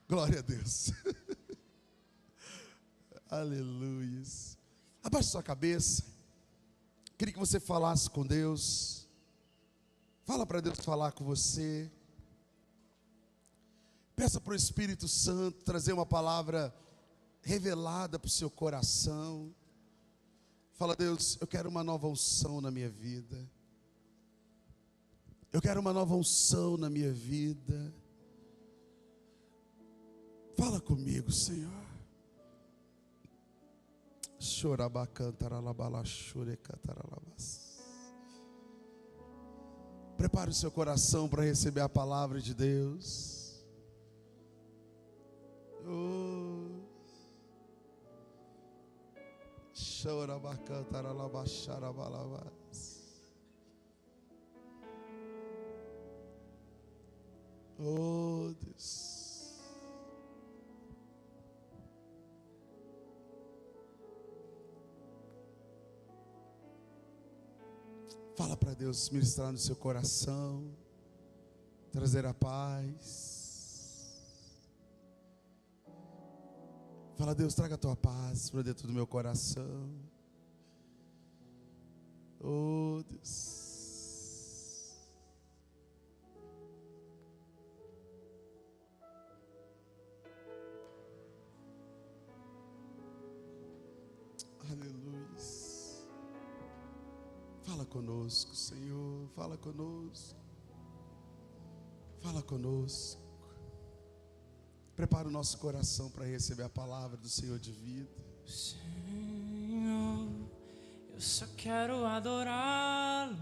Glória a Deus. Aleluia. Abaixe sua cabeça. Queria que você falasse com Deus. Fala para Deus falar com você. Peça para o Espírito Santo trazer uma palavra revelada para o seu coração. Fala: Deus, eu quero uma nova unção na minha vida. Eu quero uma nova unção na minha vida. Fala comigo, Senhor. Prepare o seu coração para receber a palavra de Deus. Oh, Deus. Fala para Deus ministrar no seu coração, trazer a paz. Fala: Deus, traga a tua paz para dentro do meu coração. Oh, Deus. Aleluia. Fala conosco, Senhor. Fala conosco. Fala conosco. Prepara o nosso coração para receber a palavra do Senhor de vida. Senhor, eu só quero adorá-lo.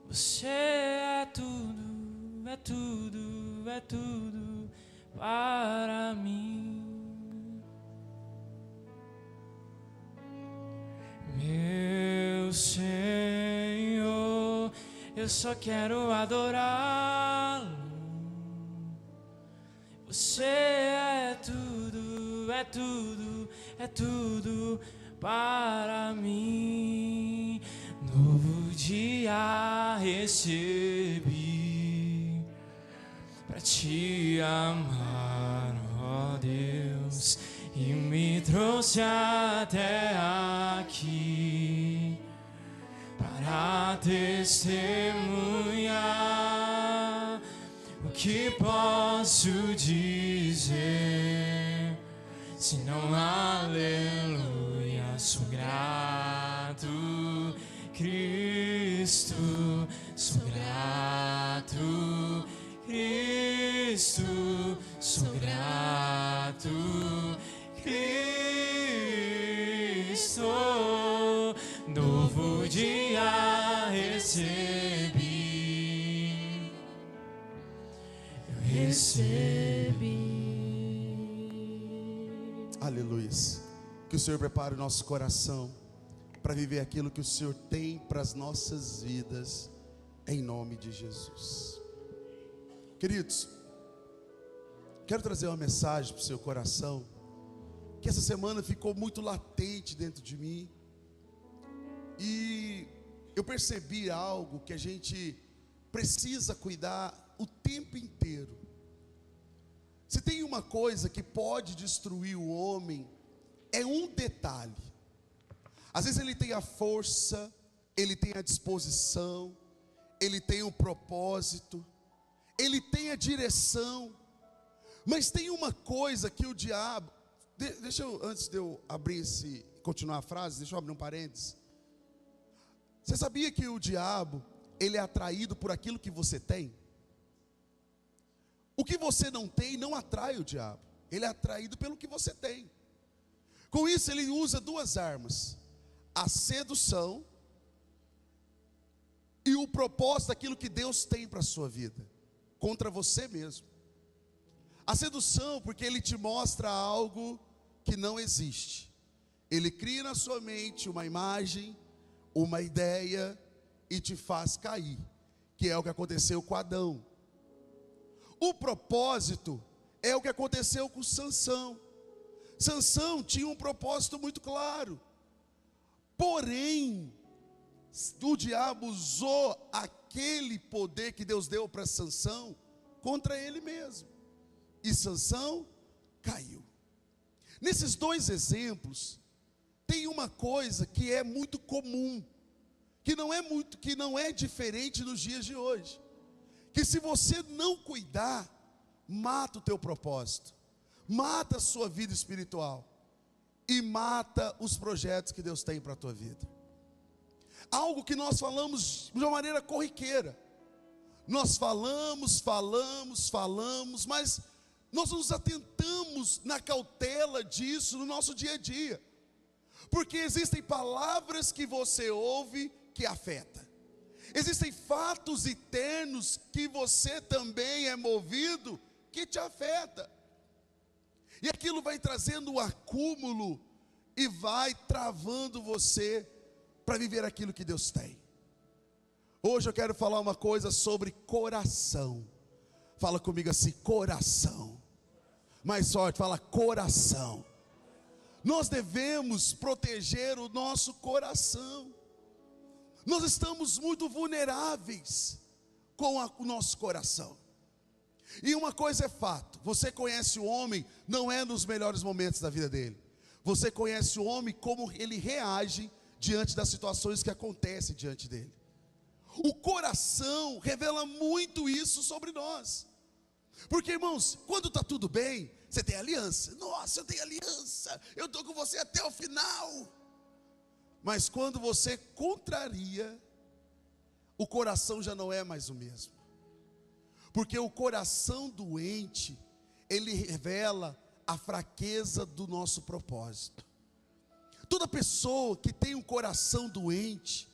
Você é tudo, é tudo, é tudo para mim. Meu Senhor, eu só quero adorá-lo. Você é tudo, é tudo, é tudo para mim. Novo dia recebi para te amar, ó Deus, e me trouxe até aqui para testemunhar. O que posso dizer senão aleluia? Sou grato, Cristo, sou grato, Cristo, sou grato, Cristo. Novo dia recebi. Aleluia. Que o Senhor prepare o nosso coração para viver aquilo que o Senhor tem para as nossas vidas, em nome de Jesus. Queridos, quero trazer uma mensagem para o seu coração, que essa semana ficou muito latente dentro de mim, e eu percebi algo que a gente precisa cuidar o tempo inteiro. Se tem uma coisa que pode destruir o homem, é um detalhe. Às vezes ele tem a força, ele tem a disposição, ele tem o propósito, ele tem a direção, mas tem uma coisa que o diabo... Deixa eu, antes de eu continuar a frase, deixa eu abrir um parênteses. Você sabia que o diabo, ele é atraído por aquilo que você tem? O que você não tem não atrai o diabo. Ele é atraído pelo que você tem. Com isso ele usa duas armas: a sedução e o propósito daquilo que Deus tem para a sua vida, contra você mesmo. A sedução, porque ele te mostra algo que não existe. Ele cria na sua mente uma imagem, uma ideia, e te faz cair, que é o que aconteceu com Adão. O propósito é o que aconteceu com Sansão. Sansão tinha um propósito muito claro, porém o diabo usou aquele poder que Deus deu para Sansão contra ele mesmo. e Sansão caiu. Nesses dois exemplos, tem uma coisa que é muito comum, que não é diferente nos dias de hoje, que se você não cuidar, mata o teu propósito, mata a sua vida espiritual e mata os projetos que Deus tem para a tua vida. Algo que nós falamos de uma maneira corriqueira. Nós falamos, mas nós nos atentamos na cautela disso no nosso dia a dia. Porque existem palavras que você ouve que afetam. Existem fatos internos que você também é movido que te afeta. E aquilo vai trazendo um acúmulo e vai travando você para viver aquilo que Deus tem. Hoje eu quero falar uma coisa sobre coração. Fala comigo assim, coração. Mais forte, fala coração. Nós devemos proteger o nosso coração. Nós estamos muito vulneráveis com o nosso coração. E uma coisa é fato, você conhece o homem, não é nos melhores momentos da vida dele. Você conhece o homem como ele reage diante das situações que acontecem diante dele. O coração revela muito isso sobre nós. Porque, irmãos, quando está tudo bem, você tem aliança. Nossa, eu tenho aliança, eu estou com você até o final. Mas quando você contraria, o coração já não é mais o mesmo. Porque o coração doente, ele revela a fraqueza do nosso propósito. Toda pessoa que tem um coração doente,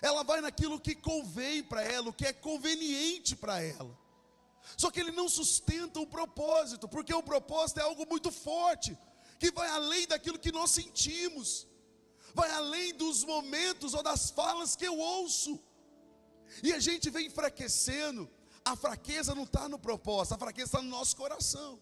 ela vai naquilo que convém para ela, o que é conveniente para ela. Só que ele não sustenta o propósito, porque o propósito é algo muito forte, que vai além daquilo que nós sentimos, vai além dos momentos ou das falas que eu ouço. E a gente vem enfraquecendo. A fraqueza não está no propósito, a fraqueza está no nosso coração.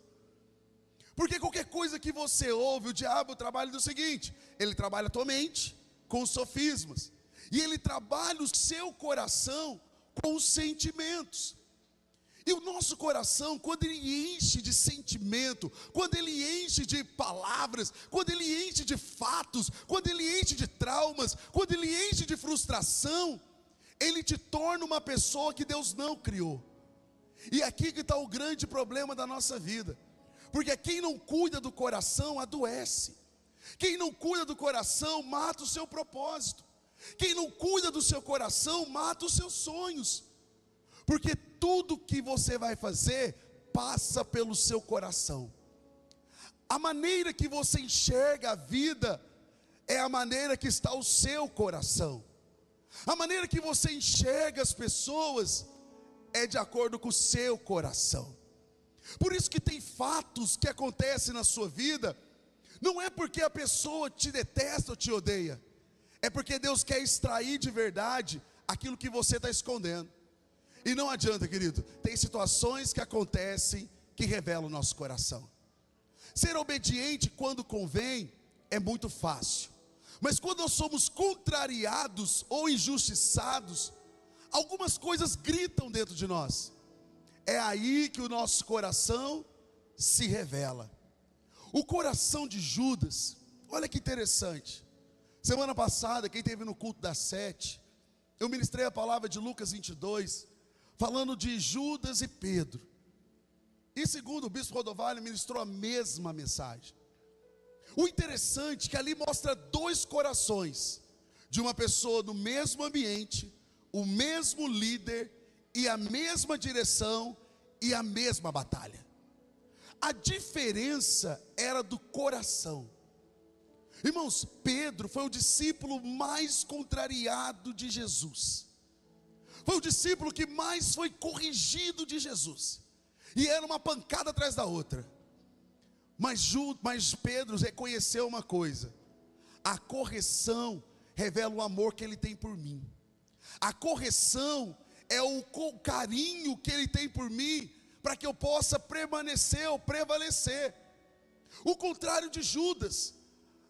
Porque qualquer coisa que você ouve, o diabo trabalha do seguinte: ele trabalha a tua mente com os sofismas, e ele trabalha o seu coração com os sentimentos. E o nosso coração, quando ele enche de sentimento, quando ele enche de palavras, quando ele enche de fatos, quando ele enche de traumas, quando ele enche de frustração, ele te torna uma pessoa que Deus não criou. E aqui que está o grande problema da nossa vida. Porque quem não cuida do coração adoece. Quem não cuida do coração mata o seu propósito. Quem não cuida do seu coração mata os seus sonhos. Porque tudo que você vai fazer passa pelo seu coração. A maneira que você enxerga a vida é a maneira que está o seu coração. A maneira que você enxerga as pessoas é de acordo com o seu coração. Por isso que tem fatos que acontecem na sua vida, não é porque a pessoa te detesta ou te odeia, é porque Deus quer extrair de verdade aquilo que você está escondendo. E não adianta, querido, tem situações que acontecem que revelam o nosso coração. Ser obediente quando convém é muito fácil, mas quando nós somos contrariados ou injustiçados, algumas coisas gritam dentro de nós. É aí que o nosso coração se revela. O coração de Judas, olha que interessante. Semana passada, quem esteve no culto das 7, eu ministrei a palavra de Lucas 22, falando de Judas e Pedro. E segundo o bispo Rodovalho, ministrou a mesma mensagem. O interessante é que ali mostra dois corações, de uma pessoa no mesmo ambiente, o mesmo líder e a mesma direção e a mesma batalha. A diferença era do coração. Irmãos, Pedro foi o discípulo mais contrariado de Jesus. Foi o discípulo que mais foi corrigido de Jesus. E era uma pancada atrás da outra. Mas Pedro reconheceu uma coisa: a correção revela o amor que ele tem por mim. A correção é o carinho que ele tem por mim, para que eu possa permanecer ou prevalecer. O contrário de Judas,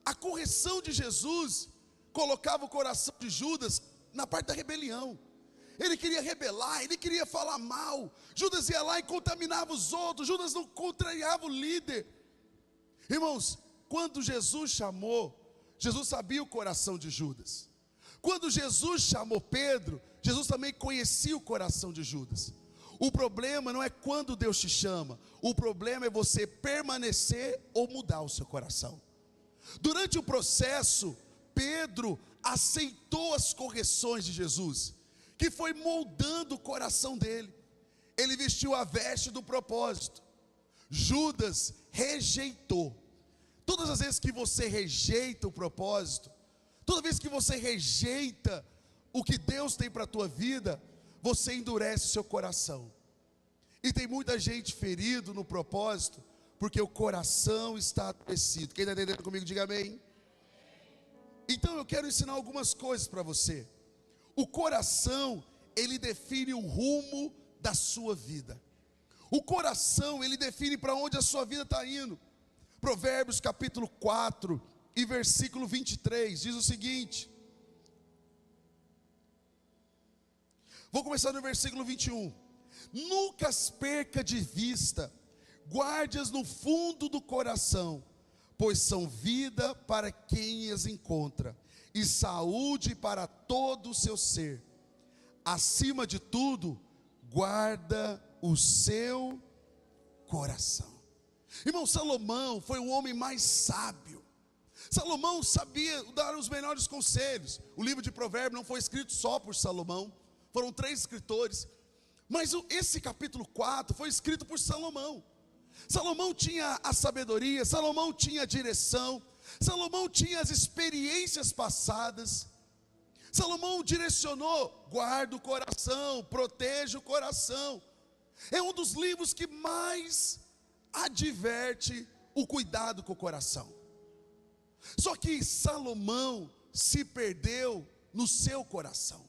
a correção de Jesus colocava o coração de Judas na parte da rebelião. ele queria rebelar, ele queria falar mal. Judas ia lá e contaminava os outros, Judas não contrariava o líder. Irmãos, quando Jesus chamou, Jesus sabia o coração de Judas. Quando Jesus chamou Pedro, Jesus também conhecia o coração de Judas. O problema não é quando Deus te chama, o problema é você permanecer ou mudar o seu coração. Durante o processo, Pedro aceitou as correções de Jesus, que foi moldando o coração dele. Ele vestiu a veste do propósito. Judas rejeitou. Todas as vezes que você rejeita o propósito, toda vez que você rejeita o que Deus tem para a tua vida, você endurece o seu coração. E tem muita gente ferido no propósito, porque o coração está adoecido. Quem está entendendo comigo, diga amém. Então eu quero ensinar algumas coisas para você. O coração, ele define o rumo da sua vida. O coração, ele define para onde a sua vida está indo. Provérbios capítulo 4 e versículo 23, diz o seguinte. Vou começar no versículo 21. Nunca as perca de vista, guarde-as no fundo do coração, pois são vida para quem as encontra, e saúde para todo o seu ser. Acima de tudo, guarda o seu coração. Irmão, Salomão foi o homem mais sábio. Salomão sabia dar os melhores conselhos. O livro de Provérbios não foi escrito só por Salomão, foram 3 escritores. Mas esse capítulo 4 foi escrito por Salomão. Salomão tinha a sabedoria, Salomão tinha a direção, Salomão tinha as experiências passadas. Salomão direcionou: guarda o coração, proteja o coração. É um dos livros que mais adverte o cuidado com o coração. Só que Salomão se perdeu no seu coração.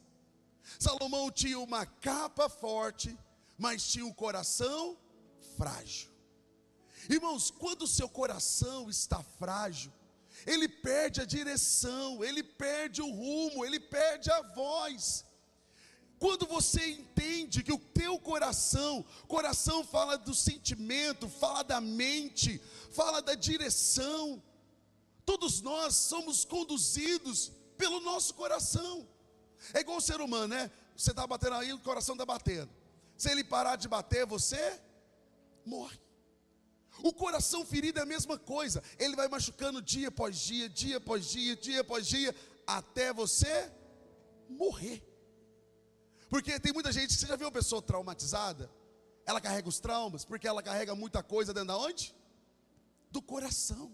Salomão tinha uma capa forte, mas tinha um coração frágil. Irmãos, quando o seu coração está frágil, ele perde a direção, ele perde o rumo, ele perde a voz. Quando você entende que o teu coração fala do sentimento, fala da mente, fala da direção. Todos nós somos conduzidos pelo nosso coração. É igual o ser humano, né? Você está batendo aí, o coração está batendo. Se ele parar de bater, você morre. O coração ferido é a mesma coisa. Ele vai machucando dia após dia, dia após dia, dia após dia, até você morrer. Porque tem muita gente, você já viu uma pessoa traumatizada? Ela carrega os traumas, porque ela carrega muita coisa dentro de onde? Do coração.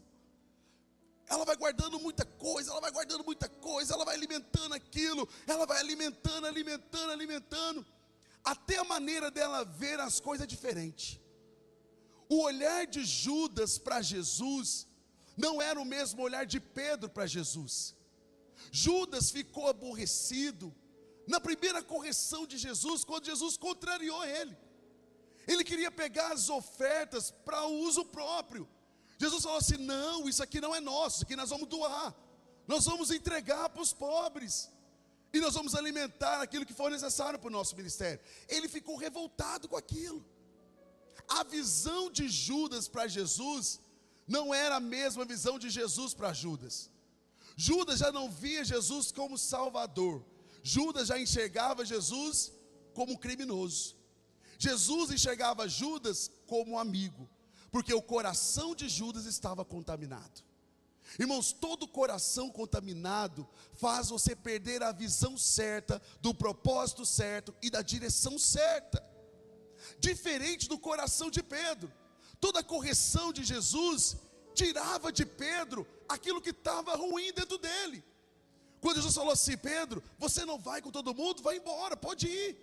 Ela vai guardando muita coisa, ela vai guardando muita coisa, ela vai alimentando aquilo, ela vai alimentando, até a maneira dela ver as coisas é diferente. O olhar de Judas para Jesus não era o mesmo olhar de Pedro para Jesus. Judas ficou aborrecido na primeira correção de Jesus, quando Jesus contrariou ele. Ele queria pegar as ofertas para o uso próprio. Jesus falou assim: não, isso aqui não é nosso, isso aqui nós vamos doar, nós vamos entregar para os pobres, e nós vamos alimentar aquilo que for necessário para o nosso ministério. Ele ficou revoltado com aquilo. A visão de Judas para Jesus não era a mesma visão de Jesus para Judas. Judas já não via Jesus como Salvador, Judas já enxergava Jesus como criminoso. Jesus enxergava Judas como amigo, porque o coração de Judas estava contaminado. Irmãos, todo coração contaminado faz você perder a visão certa, do propósito certo e da direção certa. Diferente do coração de Pedro, toda correção de Jesus tirava de Pedro aquilo que estava ruim dentro dele. Quando Jesus falou assim: Pedro, você não vai com todo mundo? Vai embora, pode ir.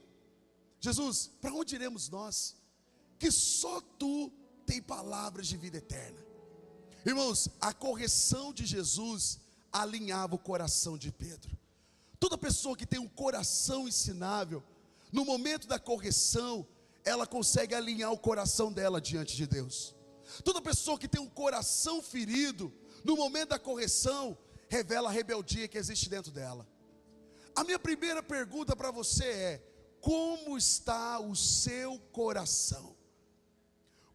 Jesus, para onde iremos nós? Que só tu tem palavras de vida eterna. Irmãos, a correção de Jesus alinhava o coração de Pedro. Toda pessoa que tem um coração ensinável, no momento da correção, ela consegue alinhar o coração dela diante de Deus. Toda pessoa que tem um coração ferido, no momento da correção, revela a rebeldia que existe dentro dela. A minha primeira pergunta para você é: como está o seu coração?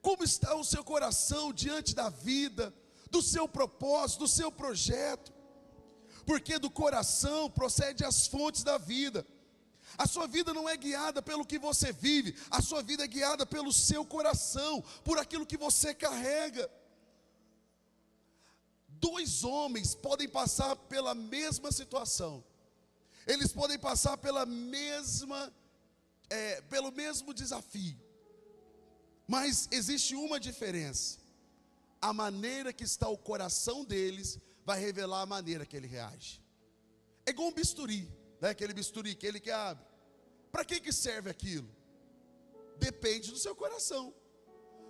Como está o seu coração diante da vida, do seu propósito, do seu projeto? Porque do coração procede as fontes da vida. A sua vida não é guiada pelo que você vive, a sua vida é guiada pelo seu coração, por aquilo que você carrega. Dois homens podem passar pela mesma situação, eles podem passar pelo mesmo desafio, mas existe uma diferença: a maneira que está o coração deles vai revelar a maneira que ele reage. É igual um bisturi, né? Aquele bisturi que ele que abre. Para que serve aquilo? Depende do seu coração.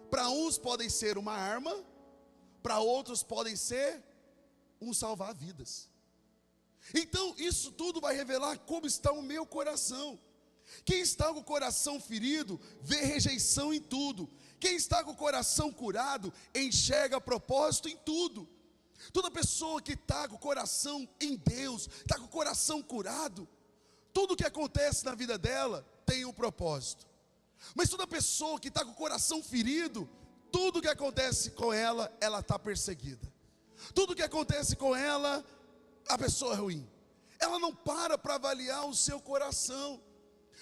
Para uns podem ser uma arma, para outros podem ser um salvar vidas. Então isso tudo vai revelar como está o meu coração. Quem está com o coração ferido vê rejeição em tudo. Quem está com o coração curado enxerga propósito em tudo. Toda pessoa que está com o coração em Deus, está com o coração curado, tudo que acontece na vida dela tem um propósito. Mas toda pessoa que está com o coração ferido, tudo que acontece com ela, ela está perseguida. Tudo que acontece com ela, a pessoa é ruim. Ela não para avaliar o seu coração.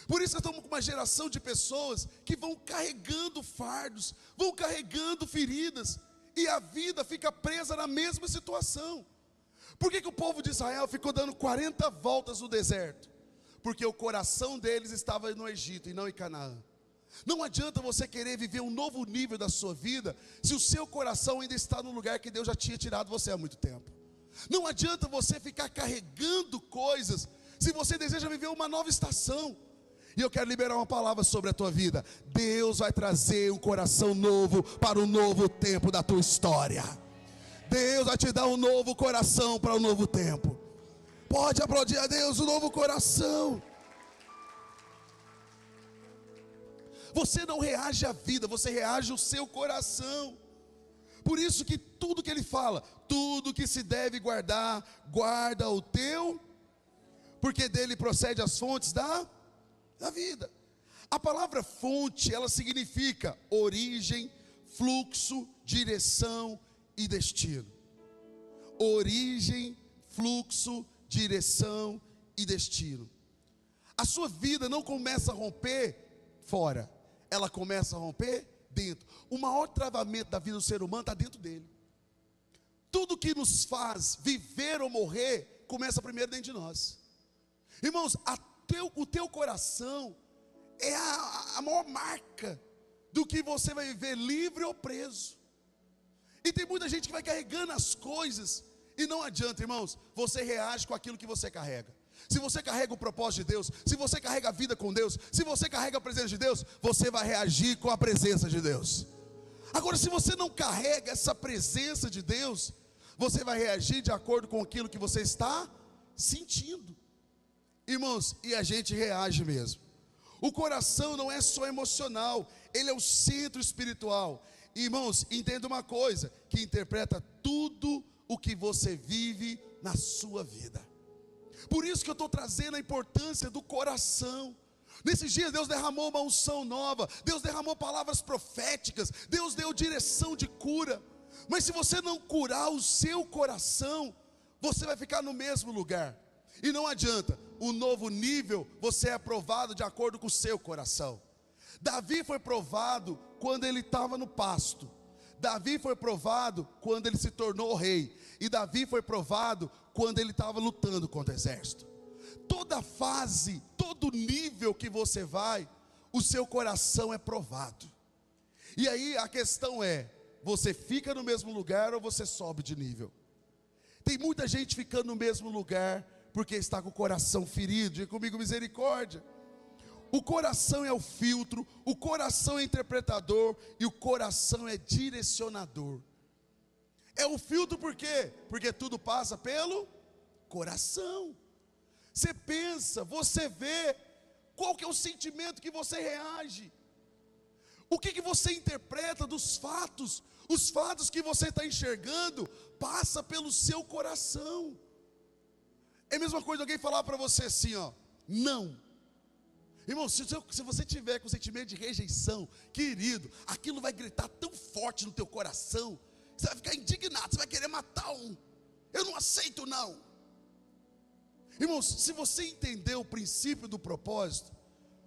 Por isso que estamos com uma geração de pessoas que vão carregando fardos, vão carregando feridas, e a vida fica presa na mesma situação. Por que o povo de Israel ficou dando 40 voltas no deserto? Porque o coração deles estava no Egito e não em Canaã. Não adianta você querer viver um novo nível da sua vida, se o seu coração ainda está no lugar que Deus já tinha tirado você há muito tempo. Não adianta você ficar carregando coisas, se você deseja viver uma nova estação. E eu quero liberar uma palavra sobre a tua vida. Deus vai trazer um coração novo para um novo tempo da tua história. Deus vai te dar um novo coração para um novo tempo. Pode aplaudir a Deus, um novo coração. Você não reage à vida, você reage ao seu coração. Por isso que tudo que ele fala, tudo que se deve guardar, guarda o teu, porque dele procede as fontes da vida. A palavra fonte, ela significa origem, fluxo, direção e destino. Origem, fluxo, direção e destino. A sua vida não começa a romper fora, ela começa a romper dentro. O maior travamento da vida do ser humano está dentro dele. Tudo que nos faz viver ou morrer começa primeiro dentro de nós. Irmãos, o teu coração é a maior marca do que você vai viver, livre ou preso. E tem muita gente que vai carregando as coisas, e não adianta, irmãos, você reage com aquilo que você carrega. Se você carrega o propósito de Deus, se você carrega a vida com Deus, se você carrega a presença de Deus, você vai reagir com a presença de Deus. Agora, se você não carrega essa presença de Deus, você vai reagir de acordo com aquilo que você está sentindo. Irmãos, e a gente reage mesmo. O coração não é só emocional, ele é o centro espiritual. Irmãos, entenda uma coisa, que interpreta tudo o que você vive na sua vida. Por isso que eu estou trazendo a importância do coração. Nesses dias Deus derramou uma unção nova, Deus derramou palavras proféticas, Deus deu direção de cura. Mas se você não curar o seu coração, você vai ficar no mesmo lugar. E não adianta, o novo nível, você é provado de acordo com o seu coração. Davi foi provado quando ele estava no pasto. Davi foi provado quando ele se tornou rei. E Davi foi provado quando ele estava lutando contra o exército. Toda fase, todo nível que você vai, o seu coração é provado. E aí a questão é, você fica no mesmo lugar ou você sobe de nível? Tem muita gente ficando no mesmo lugar porque está com o coração ferido. Diga comigo, misericórdia. O coração é o filtro, o coração é interpretador e o coração é direcionador. É o filtro por quê? Porque tudo passa pelo coração. Você pensa, você vê, qual que é o sentimento que você reage? O que você interpreta dos fatos? Os fatos que você está enxergando passa pelo seu coração. É a mesma coisa alguém falar para você assim, ó, não. Irmão, se você tiver com sentimento de rejeição, querido, aquilo vai gritar tão forte no teu coração, você vai ficar indignado, você vai querer matar um. Eu não aceito não. Irmãos, se você entender o princípio do propósito,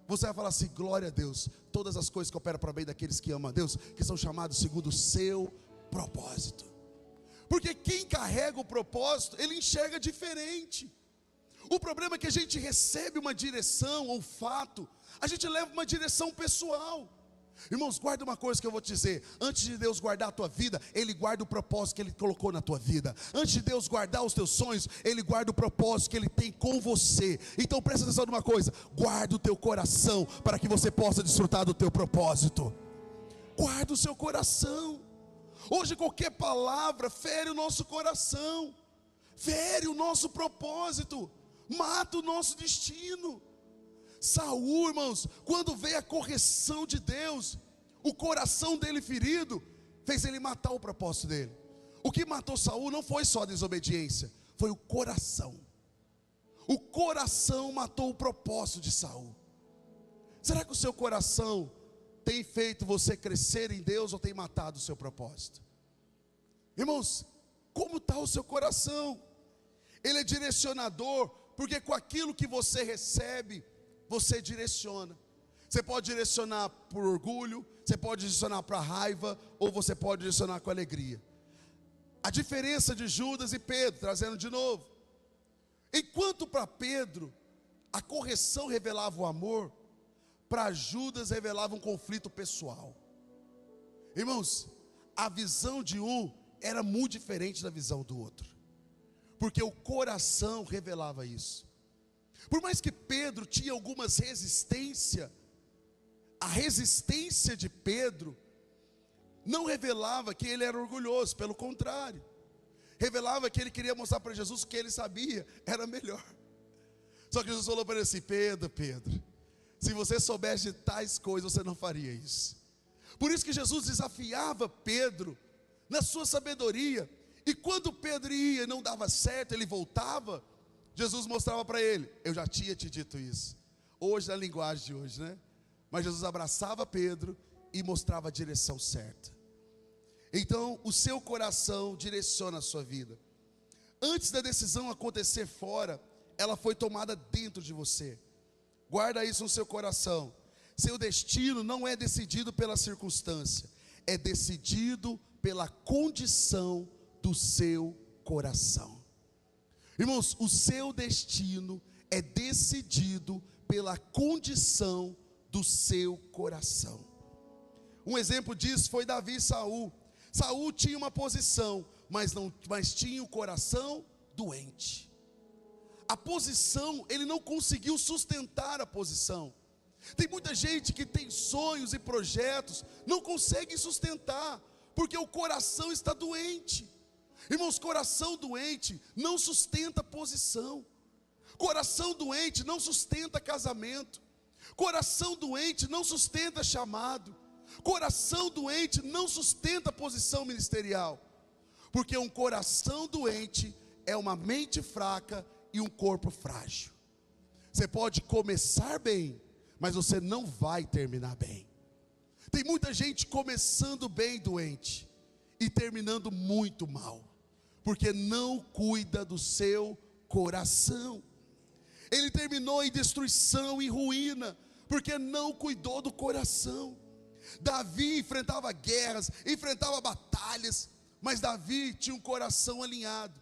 você vai falar assim: glória a Deus, todas as coisas que operam para bem daqueles que amam a Deus, que são chamados segundo o seu propósito. Porque quem carrega o propósito, ele enxerga diferente. O problema é que a gente recebe uma direção ou fato, a gente leva uma direção pessoal. Irmãos, guarda uma coisa que eu vou te dizer: antes de Deus guardar a tua vida, Ele guarda o propósito que Ele colocou na tua vida. Antes de Deus guardar os teus sonhos, Ele guarda o propósito que Ele tem com você. Então presta atenção numa coisa: guarda o teu coração, para que você possa desfrutar do teu propósito. Guarda o seu coração. Hoje qualquer palavra fere o nosso coração, fere o nosso propósito, mata o nosso destino. Saul, irmãos, quando veio a correção de Deus, o coração dele ferido fez ele matar o propósito dele. O que matou Saul não foi só a desobediência, foi o coração. O coração matou o propósito de Saul. Será que o seu coração tem feito você crescer em Deus ou tem matado o seu propósito? Irmãos, como está o seu coração? Ele é direcionador, porque com aquilo que você recebe, você direciona. Você pode direcionar por orgulho, você pode direcionar para raiva, ou você pode direcionar com alegria. A diferença de Judas e Pedro, trazendo de novo: enquanto para Pedro a correção revelava o amor, para Judas revelava um conflito pessoal. Irmãos, a visão de um era muito diferente da visão do outro, porque o coração revelava isso. Por mais que Pedro tinha algumas resistências, a resistência de Pedro não revelava que ele era orgulhoso, pelo contrário, revelava que ele queria mostrar para Jesus que ele sabia era melhor. Só que Jesus falou para ele assim: Pedro, se você soubesse de tais coisas, você não faria isso. Por isso que Jesus desafiava Pedro na sua sabedoria, e quando Pedro ia e não dava certo, ele voltava, Jesus mostrava para ele: eu já tinha te dito isso. Hoje, na linguagem de hoje, né? Mas Jesus abraçava Pedro e mostrava a direção certa. Então, o seu coração direciona a sua vida. Antes da decisão acontecer fora, ela foi tomada dentro de você. Guarda isso no seu coração. Seu destino não é decidido pela circunstância, é decidido pela condição do seu coração. Irmãos, o seu destino é decidido pela condição do seu coração. Um exemplo disso foi Davi e Saul. Saul tinha uma posição, mas tinha o coração doente. A posição, ele não conseguiu sustentar a posição. Tem muita gente que tem sonhos e projetos, não consegue sustentar, porque o coração está doente. Irmãos, coração doente não sustenta posição. Coração doente não sustenta casamento. Coração doente não sustenta chamado. Coração doente não sustenta posição ministerial. Porque um coração doente é uma mente fraca e um corpo frágil. Você pode começar bem, mas você não vai terminar bem. Tem muita gente começando bem doente e terminando muito mal, porque não cuida do seu coração. Ele terminou em destruição e ruína, porque não cuidou do coração. Davi enfrentava guerras, enfrentava batalhas, mas Davi tinha um coração alinhado.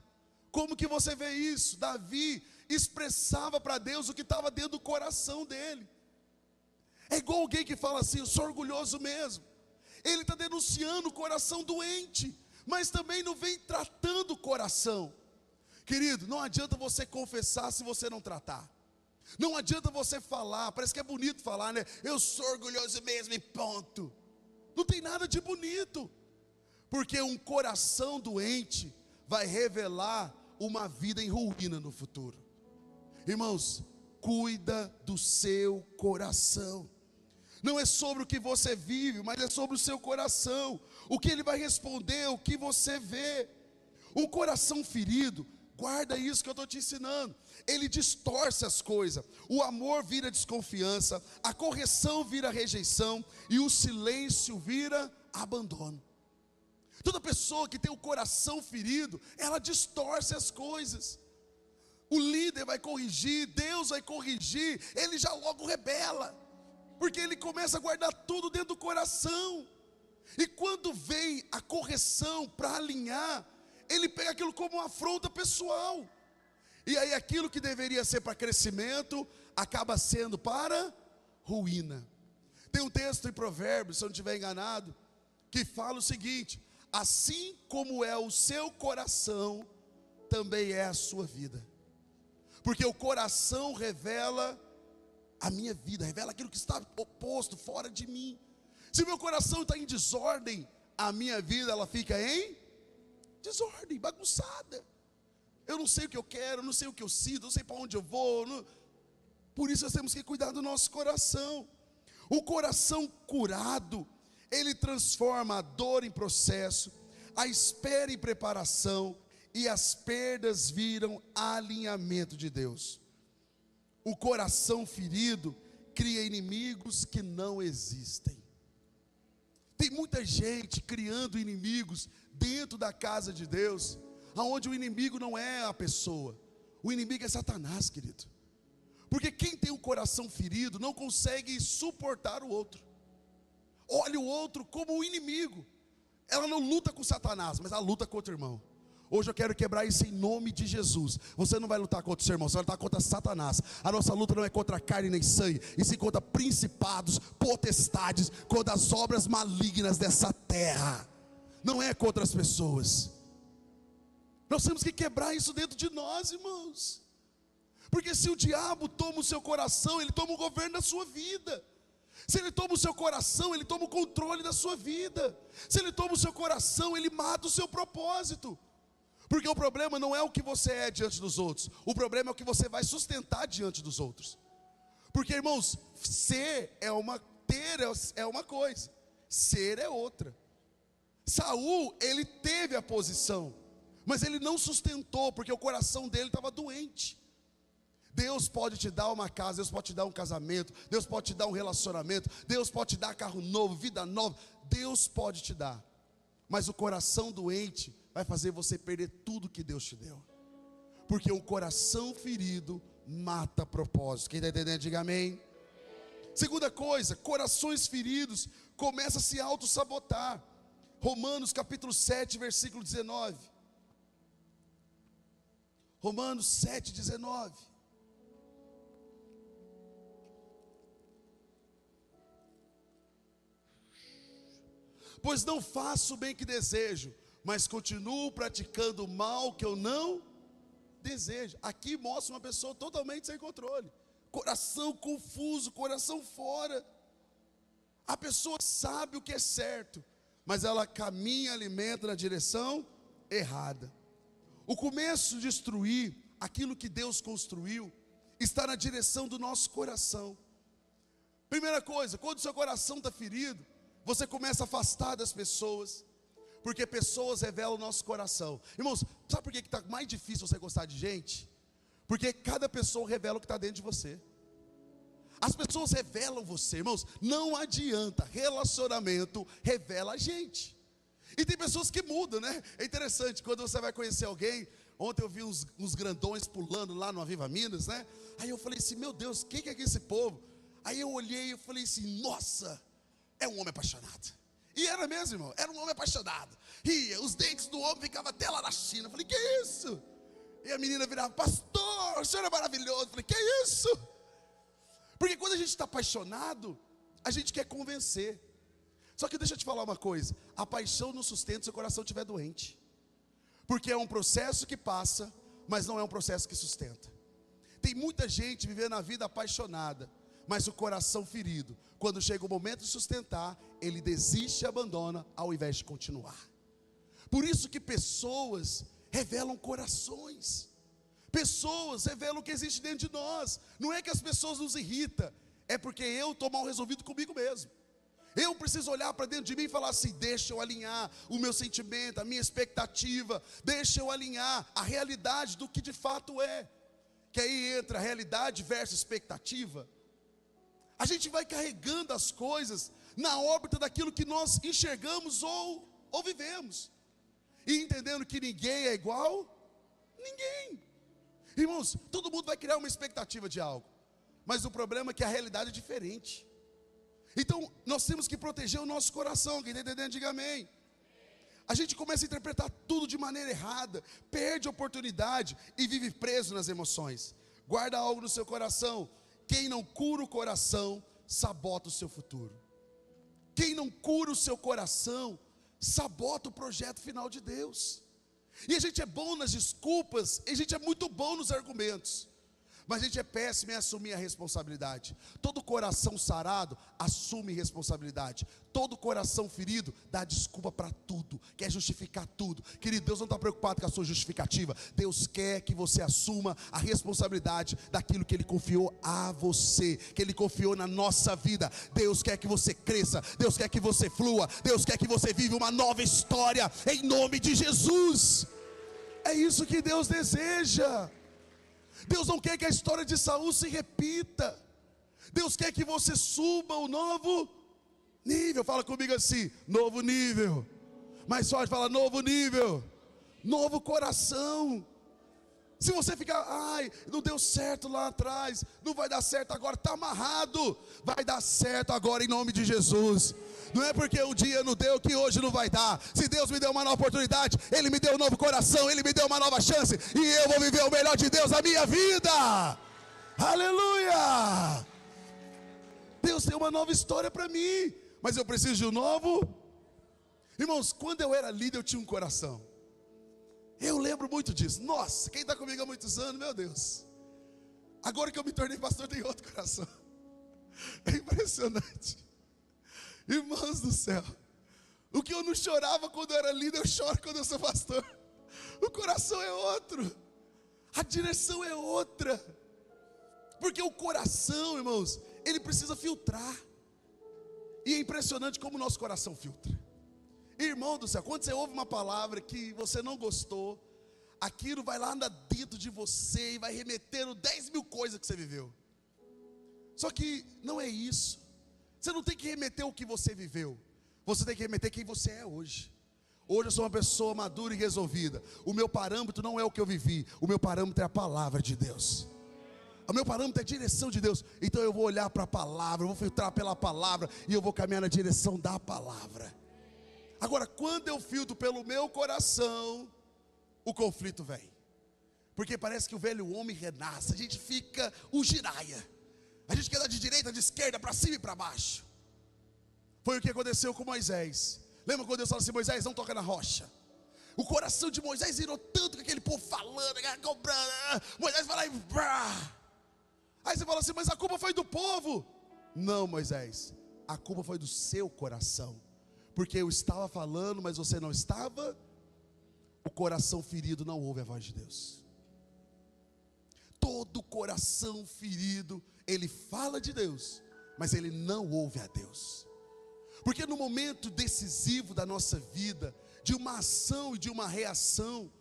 Como que você vê isso? Davi expressava para Deus o que estava dentro do coração dele. É igual alguém que fala assim: eu sou orgulhoso mesmo. Ele está denunciando o coração doente, mas também não vem tratando o coração. Querido, não adianta você confessar se você não tratar. Não adianta você falar, parece que é bonito falar, né? Eu sou orgulhoso mesmo e ponto. Não tem nada de bonito, porque um coração doente vai revelar uma vida em ruína no futuro. Irmãos, cuida do seu coração. Não é sobre o que você vive, mas é sobre o seu coração. O que ele vai responder, o que você vê. Um coração ferido Guarda isso que eu estou te ensinando. Ele distorce as coisas. O amor vira desconfiança, a correção vira rejeição e o silêncio vira abandono. Toda pessoa que tem o coração ferido, ela distorce as coisas. O líder vai corrigir, Deus vai corrigir, ele já logo rebela, porque ele começa a guardar tudo dentro do coração. E quando vem a correção para alinhar, ele pega aquilo como uma afronta pessoal. E aí aquilo que deveria ser para crescimento, acaba sendo para ruína. Tem um texto em Provérbios, se eu não estiver enganado, que fala o seguinte: assim como é o seu coração, também é a sua vida. Porque o coração revela a minha vida, revela aquilo que está oposto, fora de mim. Se meu coração está em desordem, a minha vida ela fica em desordem, bagunçada. Eu não sei o que eu quero, não sei o que eu sinto, não sei para onde eu vou. Por isso nós temos que cuidar do nosso coração. O coração curado, ele transforma a dor em processo, a espera em preparação, e as perdas viram alinhamento de Deus. O coração ferido cria inimigos que não existem. Tem muita gente criando inimigos dentro da casa de Deus, onde o inimigo não é a pessoa, o inimigo é Satanás, querido. Porque quem tem o coração ferido não consegue suportar o outro. Olha o outro como um inimigo. Ela não luta com Satanás, mas ela luta contra o irmão. Hoje eu quero quebrar isso em nome de Jesus. Você não vai lutar contra o seu irmão, você vai lutar contra Satanás. A nossa luta não é contra carne nem sangue, e sim contra principados, potestades, contra as obras malignas dessa terra. Não é contra as pessoas. Nós temos que quebrar isso dentro de nós, irmãos. Porque se o diabo toma o seu coração, ele toma o governo da sua vida. Se ele toma o seu coração, ele toma o controle da sua vida. Se ele toma o seu coração, ele mata o seu propósito. Porque o problema não é o que você é diante dos outros, o problema é o que você vai sustentar diante dos outros. Porque, irmãos, ter é uma coisa, ser é outra. Saul, ele teve a posição, mas ele não sustentou, porque o coração dele estava doente. Deus pode te dar uma casa, Deus pode te dar um casamento, Deus pode te dar um relacionamento, Deus pode te dar carro novo, vida nova, Deus pode te dar. Mas o coração doente vai fazer você perder tudo que Deus te deu. Porque o coração ferido mata propósito. Quem está entendendo, diga amém. Segunda coisa, corações feridos começam a se auto-sabotar. Romanos capítulo 7, versículo 19. Romanos 7, 19. Pois não faço o bem que desejo, mas continuo praticando o mal que eu não desejo. Aqui mostra uma pessoa totalmente sem controle, coração confuso, coração fora. A pessoa sabe o que é certo, mas ela caminha, alimenta na direção errada. O começo de destruir aquilo que Deus construiu está na direção do nosso coração. Primeira coisa, quando o seu coração está ferido, você começa a afastar das pessoas, porque pessoas revelam o nosso coração. Irmãos, sabe por que está mais difícil você gostar de gente? Porque cada pessoa revela o que está dentro de você. As pessoas revelam você, irmãos. Não adianta, relacionamento revela a gente. E tem pessoas que mudam, né? É interessante, quando você vai conhecer alguém. Ontem eu vi uns grandões pulando lá no Aviva Minas, né? Aí eu falei assim, meu Deus, quem que é esse povo? Aí eu olhei e falei assim, nossa, é um homem apaixonado. E era mesmo, irmão, era um homem apaixonado. E os dentes do homem ficavam até lá na China. Eu falei, que isso? E a menina virava, pastor, o senhor é maravilhoso. Eu falei, que isso? Porque quando a gente está apaixonado, a gente quer convencer. Só que deixa eu te falar uma coisa, a paixão não sustenta se o seu coração estiver doente. Porque é um processo que passa, mas não é um processo que sustenta. Tem muita gente vivendo a vida apaixonada, mas o coração ferido. Quando chega o momento de sustentar, ele desiste e abandona, ao invés de continuar. Por isso que pessoas revelam corações. Pessoas revelam o que existe dentro de nós. Não é que as pessoas nos irritam, é porque eu estou mal resolvido comigo mesmo. Eu preciso olhar para dentro de mim e falar assim: deixa eu alinhar o meu sentimento, a minha expectativa, deixa eu alinhar a realidade do que de fato é. Que aí entra realidade versus expectativa. A gente vai carregando as coisas na órbita daquilo que nós enxergamos ou vivemos, e entendendo que ninguém é igual ninguém. Irmãos, todo mundo vai criar uma expectativa de algo, mas o problema é que a realidade é diferente. Então nós temos que proteger o nosso coração. Quem está entendendo, diga amém. A gente começa a interpretar tudo de maneira errada, perde a oportunidade e vive preso nas emoções. Guarda algo no seu coração: quem não cura o coração, sabota o seu futuro. Quem não cura o seu coração, sabota o projeto final de Deus. E a gente é bom nas desculpas, e a gente é muito bom nos argumentos, mas a gente é péssimo em assumir a responsabilidade. Todo coração sarado assume responsabilidade. Todo coração ferido dá desculpa para tudo, quer justificar tudo. Querido, Deus não está preocupado com a sua justificativa. Deus quer que você assuma a responsabilidade daquilo que Ele confiou a você, que Ele confiou na nossa vida. Deus quer que você cresça, Deus quer que você flua, Deus quer que você viva uma nova história, em nome de Jesus. É isso que Deus deseja. Deus não quer que a história de Saul se repita. Deus quer que você suba um novo nível. Fala comigo assim: novo nível. Mais forte, fala: novo nível. Novo coração. Se você ficar: ai, não deu certo lá atrás, não vai dar certo agora, está amarrado. Vai dar certo agora em nome de Jesus. Não é porque um dia não deu que hoje não vai dar. Se Deus me deu uma nova oportunidade, Ele me deu um novo coração, Ele me deu uma nova chance, e eu vou viver o melhor de Deus na minha vida. Aleluia! Deus tem uma nova história para mim, mas eu preciso de um novo. Irmãos, quando eu era líder eu tinha um coração. Eu lembro muito disso. Nossa, quem está comigo há muitos anos, meu Deus. Agora que eu me tornei pastor, tem outro coração. É impressionante. Irmãos do céu, o que eu não chorava quando eu era líder, eu choro quando eu sou pastor. O coração é outro, a direção é outra. Porque o coração, irmãos, ele precisa filtrar. E é impressionante como o nosso coração filtra. Irmão do céu, quando você ouve uma palavra que você não gostou, aquilo vai lá dentro de você e vai remetendo 10 mil coisas que você viveu. Só que não é isso. Você não tem que remeter o que você viveu, você tem que remeter quem você é hoje. Hoje eu sou uma pessoa madura e resolvida. O meu parâmetro não é o que eu vivi, o meu parâmetro é a palavra de Deus. O meu parâmetro é a direção de Deus. Então eu vou olhar para a palavra, eu vou filtrar pela palavra, e eu vou caminhar na direção da palavra. Agora, quando eu filtro pelo meu coração, o conflito vem. Porque parece que o velho homem renasce, a gente fica o giraia. A gente quer dar de direita, de esquerda, para cima e para baixo. Foi o que aconteceu com Moisés. Lembra quando Deus falou assim: Moisés, não toca na rocha? O coração de Moisés virou tanto com aquele povo falando, Moisés vai lá e... Aí você fala assim: mas a culpa foi do povo. Não, Moisés, a culpa foi do seu coração. Porque eu estava falando, mas você não estava. O coração ferido não ouve a voz de Deus. Todo coração ferido, ele fala de Deus, mas ele não ouve a Deus. Porque no momento decisivo da nossa vida, de uma ação e de uma reação,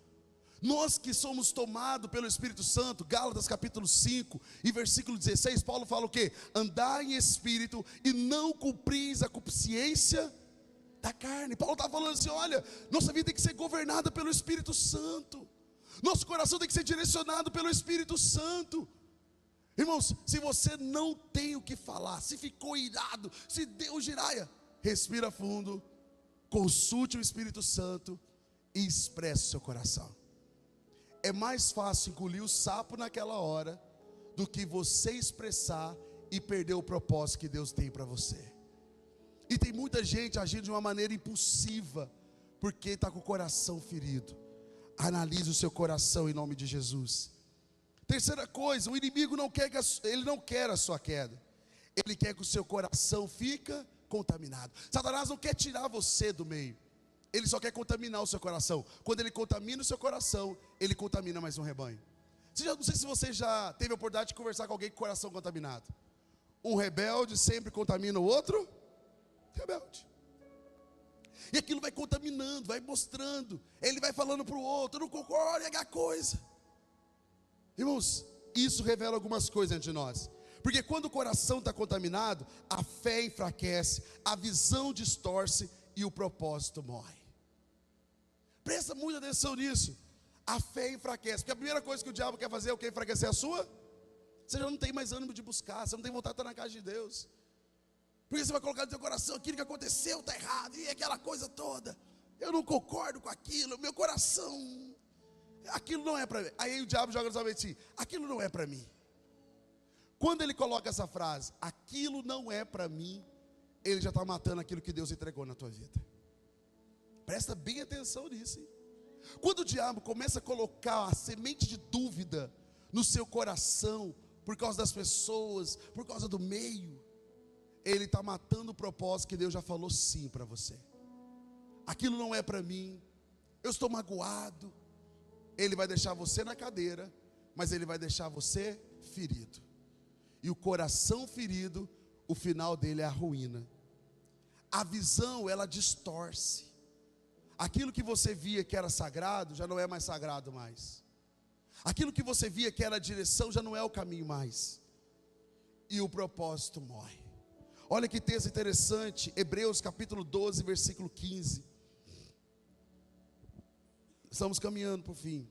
nós que somos tomados pelo Espírito Santo, Gálatas capítulo 5 e versículo 16, Paulo fala o quê? Andar em espírito e não cumpris a concupiscência da carne. Paulo está falando assim: olha, nossa vida tem que ser governada pelo Espírito Santo. Nosso coração tem que ser direcionado pelo Espírito Santo. Irmãos, se você não tem o que falar, se ficou irado, se deu giraia, respira fundo, consulte o Espírito Santo e expresse o seu coração. É mais fácil engolir o sapo naquela hora do que você expressar e perder o propósito que Deus tem para você. E tem muita gente agindo de uma maneira impulsiva, porque está com o coração ferido. Analise o seu coração em nome de Jesus. Terceira coisa, o inimigo não quer ele não quer a sua queda. Ele quer que o seu coração fique contaminado. Satanás não quer tirar você do meio. Ele só quer contaminar o seu coração. Quando ele contamina o seu coração, ele contamina mais um rebanho. Não sei se você já teve a oportunidade de conversar com alguém com coração contaminado. Um rebelde sempre contamina o outro rebelde. E aquilo vai contaminando, vai mostrando. Ele vai falando para o outro, não concordo, é aquela coisa. Irmãos, isso revela algumas coisas entre nós. Porque quando o coração está contaminado, a fé enfraquece, a visão distorce e o propósito morre. Presta muita atenção nisso. A fé enfraquece, porque a primeira coisa que o diabo quer fazer é o que? Enfraquecer a sua? Você já não tem mais ânimo de buscar, você não tem vontade de estar na casa de Deus. Porque você vai colocar no seu coração, aquilo que aconteceu está errado, e aquela coisa toda. Eu não concordo com aquilo, meu coração, aquilo não é para mim. Aí o diabo joga na sua mente assim, aquilo não é para mim. Quando ele coloca essa frase, aquilo não é para mim, ele já está matando aquilo que Deus entregou na tua vida. Presta bem atenção nisso, hein? Quando o diabo começa a colocar a semente de dúvida no seu coração, por causa das pessoas, por causa do meio, ele está matando o propósito que Deus já falou sim para você. Aquilo não é para mim, eu estou magoado. Ele vai deixar você na cadeira, mas ele vai deixar você ferido. E o coração ferido, o final dele é a ruína. A visão, ela distorce. Aquilo que você via que era sagrado, já não é mais sagrado mais. Aquilo que você via que era a direção, já não é o caminho mais. E o propósito morre. Olha que texto interessante, Hebreus capítulo 12, versículo 15. Estamos caminhando para o fim.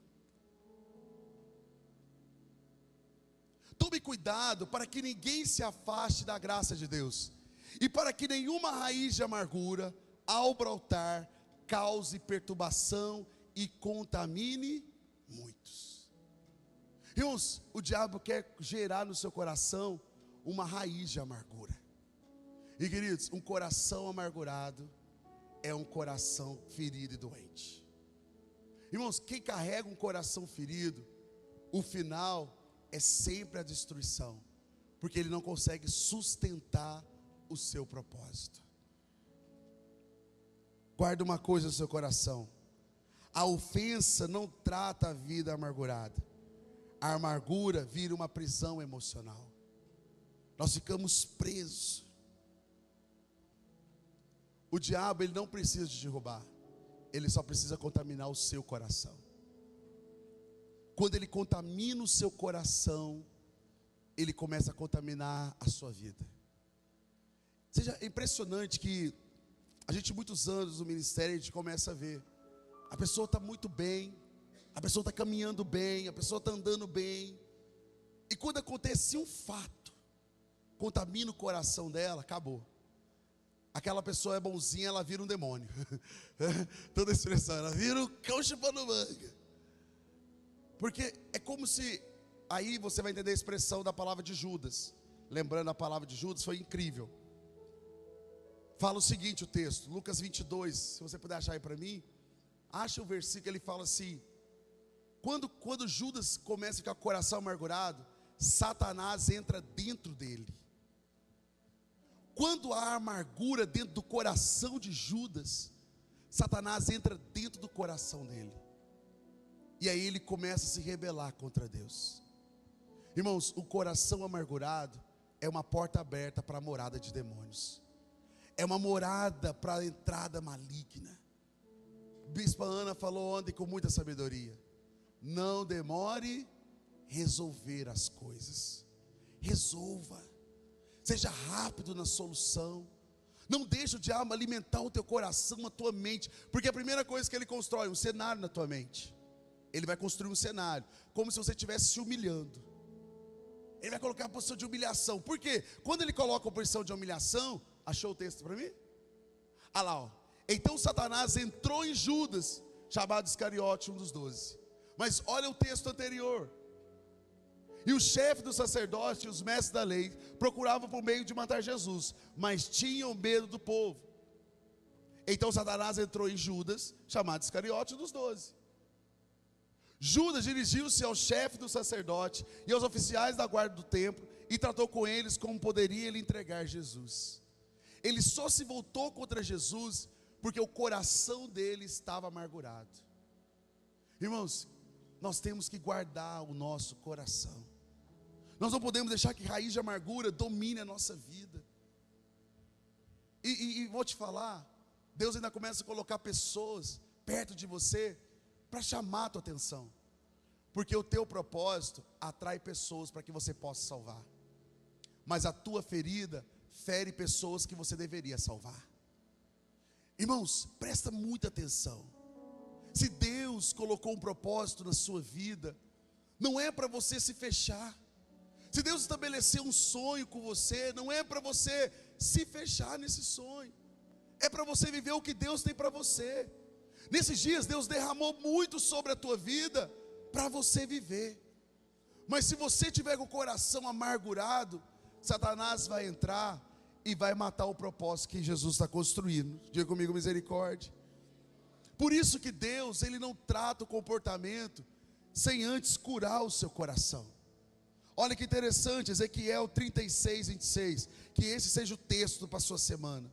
Tome cuidado para que ninguém se afaste da graça de Deus, e para que nenhuma raiz de amargura, ao brotar, cause perturbação e contamine muitos. Irmãos, o diabo quer gerar no seu coração uma raiz de amargura. E queridos, um coração amargurado é um coração ferido e doente. Irmãos, quem carrega um coração ferido, o final é sempre a destruição, porque ele não consegue sustentar o seu propósito. Guarda uma coisa no seu coração: a ofensa não trata a vida amargurada, a amargura vira uma prisão emocional. Nós ficamos presos. O diabo, ele não precisa te derrubar, ele só precisa contaminar o seu coração. Quando ele contamina o seu coração, ele começa a contaminar a sua vida. Seja impressionante que a gente, muitos anos no ministério, a gente começa a ver, a pessoa está muito bem, a pessoa está caminhando bem, a pessoa está andando bem, e quando acontece um fato, contamina o coração dela, acabou. Aquela pessoa é bonzinha, ela vira um demônio. Toda expressão, ela vira um cão chupando manga. Porque é como se, aí você vai entender a expressão da palavra de Judas. Lembrando, a palavra de Judas foi incrível. Fala o seguinte, o texto, Lucas 22, se você puder achar aí para mim. Acha o versículo, ele fala assim: quando Judas começa a ficar com o coração amargurado, Satanás entra dentro dele. Quando há amargura dentro do coração de Judas, Satanás entra dentro do coração dele. E aí ele começa a se rebelar contra Deus. Irmãos, o coração amargurado é uma porta aberta para a morada de demônios. É uma morada para a entrada maligna. Bispa Ana falou ontem com muita sabedoria: não demore resolver as coisas. Resolva. Seja rápido na solução. Não deixe o diabo alimentar o teu coração, a tua mente. Porque a primeira coisa que ele constrói, um cenário na tua mente. Ele vai construir um cenário, como se você estivesse se humilhando. Ele vai colocar a posição de humilhação. Por quê? Quando ele coloca a posição de humilhação, achou o texto para mim? Ah lá, ó. Então Satanás entrou em Judas, chamado Iscariote, um dos 12. Mas olha o texto anterior. E o chefe do sacerdote e os mestres da lei procuravam por meio de matar Jesus, mas tinham medo do povo. Então Satanás entrou em Judas, chamado Iscariote, um dos 12. Judas dirigiu-se ao chefe do sacerdote e aos oficiais da guarda do templo e tratou com eles como poderia ele entregar Jesus. Ele só se voltou contra Jesus porque o coração dele estava amargurado. Irmãos, nós temos que guardar o nosso coração. Nós não podemos deixar que raiz de amargura domine a nossa vida. E vou te falar, Deus ainda começa a colocar pessoas perto de você para chamar a tua atenção. Porque o teu propósito atrai pessoas para que você possa salvar. Mas a tua ferida fere pessoas que você deveria salvar. Irmãos, presta muita atenção. Se Deus colocou um propósito na sua vida, não é para você se fechar. Se Deus estabeleceu um sonho com você, não é para você se fechar nesse sonho. É para você viver o que Deus tem para você. Nesses dias Deus derramou muito sobre a tua vida para você viver. Mas se você tiver com o coração amargurado, Satanás vai entrar e vai matar o propósito que Jesus está construindo. Diga comigo, misericórdia. Por isso que Deus, Ele não trata o comportamento sem antes curar o seu coração. Olha que interessante, Ezequiel 36, 26. Que esse seja o texto para a sua semana.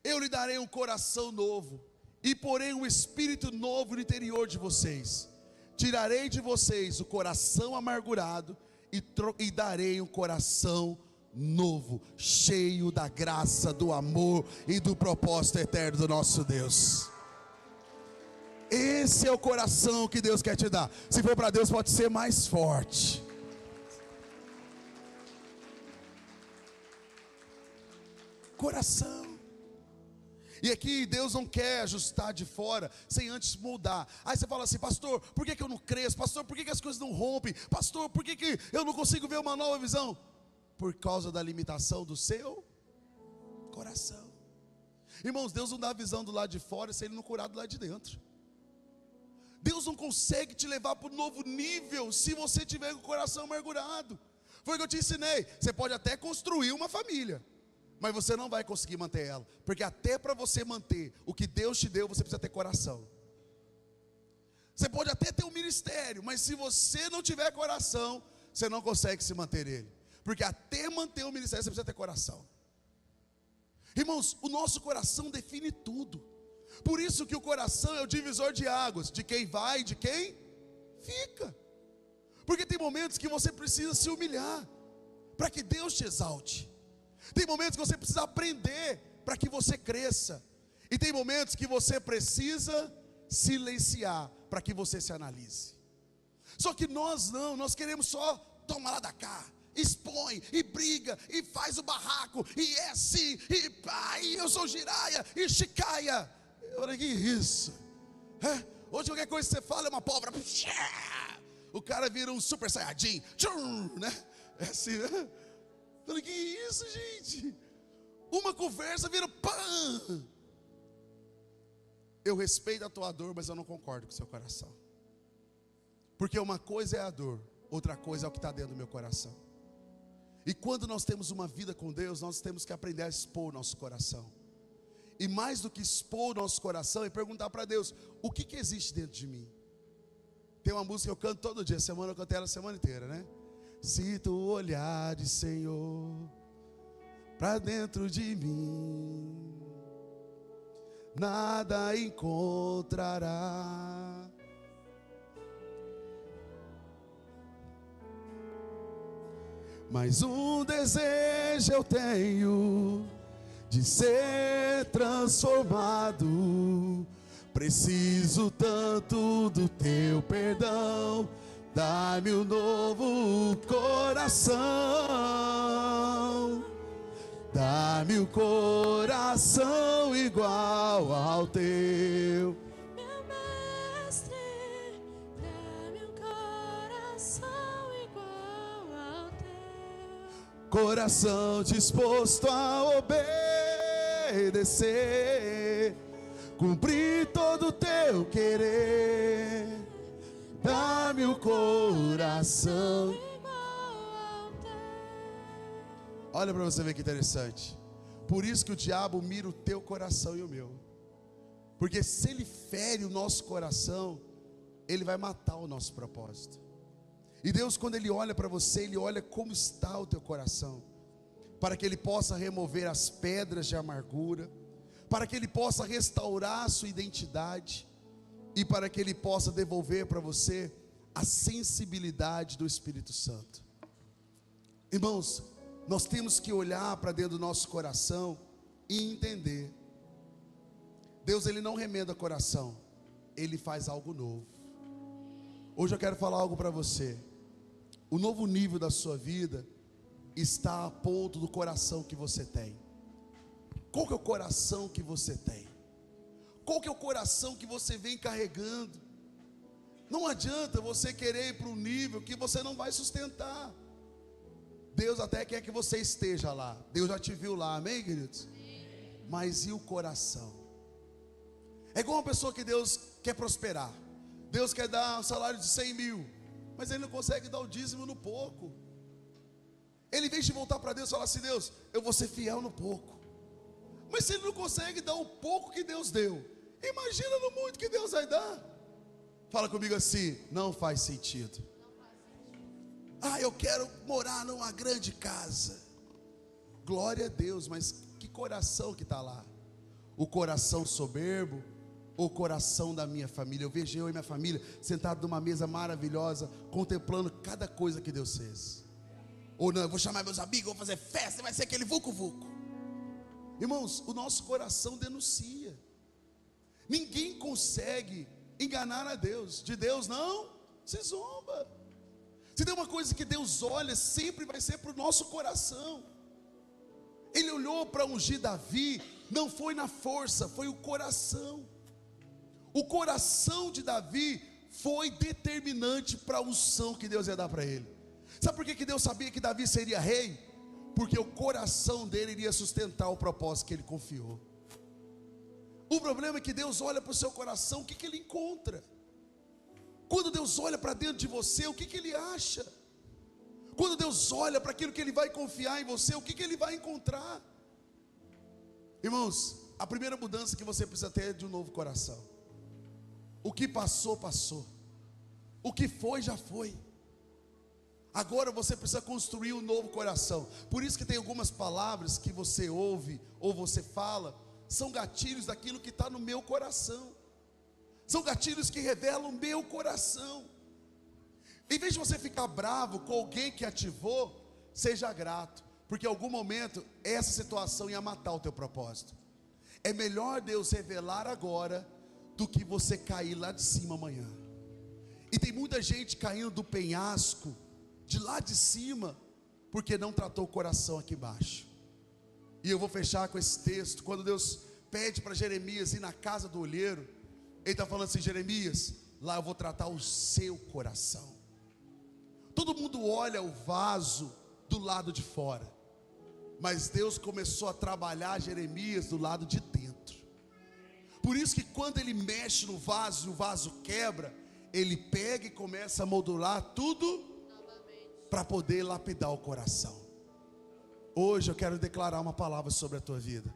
Eu lhe darei um coração novo, e porei um espírito novo no interior de vocês. Tirarei de vocês o coração amargurado, e darei um coração novo, cheio da graça, do amor e do propósito eterno do nosso Deus. Esse é o coração que Deus quer te dar. Se for para Deus, pode ser mais forte. Coração. E aqui Deus não quer ajustar de fora sem antes moldar. Aí você fala assim: pastor, por que eu não cresço? Pastor, por que as coisas não rompem? Pastor, por que eu não consigo ver uma nova visão? Por causa da limitação do seu coração. Irmãos, Deus não dá visão do lado de fora se Ele não curar do lado de dentro. Deus não consegue te levar para um novo nível se você tiver com o coração amargurado. Foi o que eu te ensinei. Você pode até construir uma família, mas você não vai conseguir manter ela. Porque até para você manter o que Deus te deu, você precisa ter coração. Você pode até ter um ministério, mas se você não tiver coração, você não consegue se manter ele. Porque até manter o ministério, você precisa ter coração. Irmãos, o nosso coração define tudo. Por isso que o coração é o divisor de águas, de quem vai e de quem fica. Porque tem momentos que você precisa se humilhar para que Deus te exalte. Tem momentos que você precisa aprender para que você cresça. E tem momentos que você precisa silenciar para que você se analise. Só que nós não, nós queremos só tomar lá da cá, expõe e briga e faz o barraco e é assim e pá, e eu sou giraia e chicaia. Olha que isso, hoje qualquer coisa que você fala é uma pólvora, o cara vira um super saiyajin, né? É assim, né? Olha que isso, gente. Uma conversa vira pã. Eu respeito a tua dor, mas eu não concordo com o seu coração. Porque uma coisa é a dor, outra coisa é o que está dentro do meu coração. E quando nós temos uma vida com Deus, nós temos que aprender a expor o nosso coração. E mais do que expor o nosso coração, é perguntar para Deus: o que existe dentro de mim? Tem uma música que eu canto todo dia, semana eu cantei ela a semana inteira, né? Se tu olhares, Senhor, para dentro de mim, nada encontrará. Mas um desejo eu tenho, de ser transformado. Preciso tanto do teu perdão. Dá-me um novo coração. Dá-me um coração igual ao teu. Meu mestre, dá-me um coração igual ao teu. Coração disposto a obedecer, cumprir todo o teu querer. Dá-me o coração. Olha para você ver que interessante. Por isso que o diabo mira o teu coração e o meu. Porque se ele fere o nosso coração, ele vai matar o nosso propósito. E Deus, quando Ele olha para você, Ele olha como está o teu coração, para que Ele possa remover as pedras de amargura, para que Ele possa restaurar a sua identidade, e para que Ele possa devolver para você a sensibilidade do Espírito Santo. Irmãos, nós temos que olhar para dentro do nosso coração e entender. Deus, Ele não remenda coração, Ele faz algo novo. Hoje eu quero falar algo para você. O novo nível da sua vida está a ponto do coração que você tem. Qual que é o coração que você tem? Qual que é o coração que você vem carregando? Não adianta você querer ir para um nível que você não vai sustentar. Deus até quer que você esteja lá. Deus já te viu lá, amém, queridos? Mas e o coração? É igual uma pessoa que Deus quer prosperar. Deus quer dar um salário de 100 mil, mas Ele não consegue dar o dízimo no pouco. Ele, em vez de voltar para Deus e falar assim: Deus, eu vou ser fiel no pouco. Mas se Ele não consegue dar o pouco que Deus deu, imagina no muito que Deus vai dar. Fala comigo assim: não faz sentido. Ah, eu quero morar numa grande casa. Glória a Deus, mas que coração que está lá? O coração soberbo ou o coração da minha família? Eu vejo eu e minha família sentados numa mesa maravilhosa, contemplando cada coisa que Deus fez. Ou não, eu vou chamar meus amigos, vou fazer festa, vai ser aquele vucu-vucu. Irmãos, o nosso coração denuncia. Ninguém consegue enganar a Deus. De Deus não se zomba. Se tem uma coisa que Deus olha, sempre vai ser para o nosso coração. Ele olhou para ungir Davi, não foi na força, foi o coração. O coração de Davi foi determinante para a unção que Deus ia dar para ele. Sabe por que Deus sabia que Davi seria rei? Porque o coração dele iria sustentar o propósito que ele confiou. O problema é que Deus olha para o seu coração, o que ele encontra? Quando Deus olha para dentro de você, o que ele acha? Quando Deus olha para aquilo que Ele vai confiar em você, o que Ele vai encontrar? Irmãos, a primeira mudança que você precisa ter é de um novo coração. O que passou, passou. O que foi, já foi. Agora você precisa construir um novo coração. Por isso que tem algumas palavras que você ouve ou você fala, são gatilhos daquilo que está no meu coração. São gatilhos que revelam o meu coração. Em vez de você ficar bravo com alguém que ativou, seja grato, porque em algum momento essa situação ia matar o teu propósito. É melhor Deus revelar agora do que você cair lá de cima amanhã. E tem muita gente caindo do penhasco de lá de cima porque não tratou o coração aqui embaixo. E eu vou fechar com esse texto. Quando Deus pede para Jeremias ir na casa do olheiro, Ele está falando assim: Jeremias, lá eu vou tratar o seu coração. Todo mundo olha o vaso do lado de fora, mas Deus começou a trabalhar Jeremias do lado de dentro. Por isso que quando Ele mexe no vaso e o vaso quebra, Ele pega e começa a modular tudo para poder lapidar o coração. Hoje eu quero declarar uma palavra sobre a tua vida.